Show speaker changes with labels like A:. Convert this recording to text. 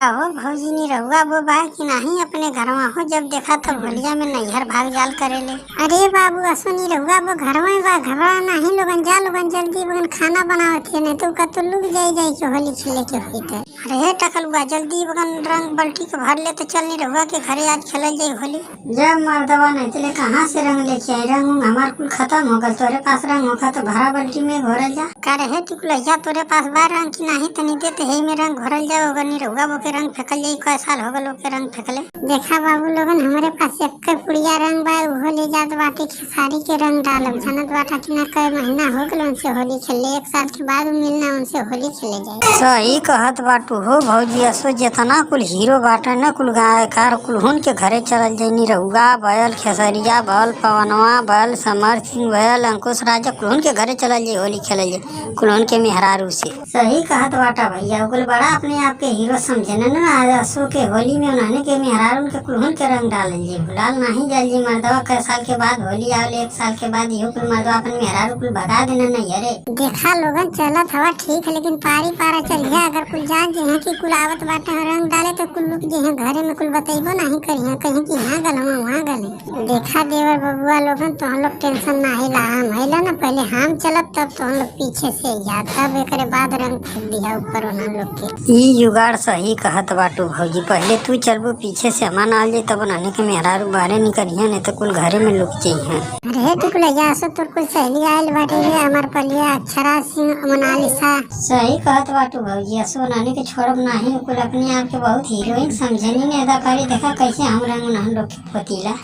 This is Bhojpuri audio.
A: अहो भौजी नी रहुआ वो बा कि नाही अपने घरवा हो जब देखा तब होलिया में नैहर भाग जाल करेले। अरे बाबू असो नी रहुआ वो घरवा में बा घरवा नाही लोगन जा लोगन जल्दी बगन खाना बनावत है नहीं तो कतो लुक जाई के होली खेले के होई त। अरे हे टकलुआ जल्दी बगन रंग बाल्टी के भर ले तो चल नी रहुआ के घरे आज खेलल जाई होली। जब मर्दवा नहीं तले कहां से रंग लेके आई रंग हमार कुल खत्म हो गल तोरे पास रंग होखा तो भरा बाल्टी में घोरल जा। का रहे टिकुलैया तोरे पास बा रंग की नाही तनी देते हे में रंग घोरल जा ओगर नी रहुआ वो रंग फेंकल जाई कई साल हो गल ओके रंग फेंकले। देखा बाबू लोगन हमारे पास एक पुड़िया रंग बा उहो ले जात बाटे खेसारी के रंग डालब जनत बाटा कि ना कई महीना हो गल उनसे होली खेले 1 साल के बाद मिलना उनसे होली खेले जाए। सही कहत बाटू हो भौजी असो जेतना कुल हीरो बाटा न कुल गायकार कुल हुन के घरे चलल जाई रहुआ भयल खेसरिया भयल पवनवा भयल समर सिंह भयल अंकुश राजा कुल हुन के घरे चलल जाई होली खेले जाए कुल हुन के मेहरारू से। सही कहत बाटा भैया कुल बड़ा अपने आप के हीरो समझे न असो के होली में उन्होंने के मेहरारू के कुलहन के रंग डालन जी गुलाल नहीं जल जी मर्दवा कई साल के बाद होली आवले 1 साल के बाद यो कुल मर्दवा अपन मेहरारू कुल भगा देना नहीं अरे। देखा लोगन चलत हवा ठीक है लेकिन पारी पारा चल गया अगर कुल जान जे कि कुल आवत बाटे रंग डाले तो कुल लोग जे घरे में कुल बताइबो नहीं करिए कहीं कि यहाँ गल वहाँ गले। देखा देवर बबुआ लोगन तो हम लोग टेंशन ना हिला हम हैला ना पहले हम चलत तब तो हम लोग पीछे से या तब एकरे बाद रंग फेंक दिया ऊपर हम लोग के। ई जुगाड़ सही कहत बाटू भौजी पहले तू चलबो पीछे से हमान आ जाए तब नाने के मेहरारू बाहरे निकलिए नहीं तो कुल घरे में लुक जाइए। अरे टिकुलैया सो तोर कुल सहेली आयल बाटे रे अमर पलिया अक्षरा सिंह मोनालिसा। सही कहत बाटू भौजी असो नाने के छोड़ब नाही कुल अपने आप के बहुत हीरोइन समझनी ने अदाकारी देखा कैसे हम रंग लोग के पतीला।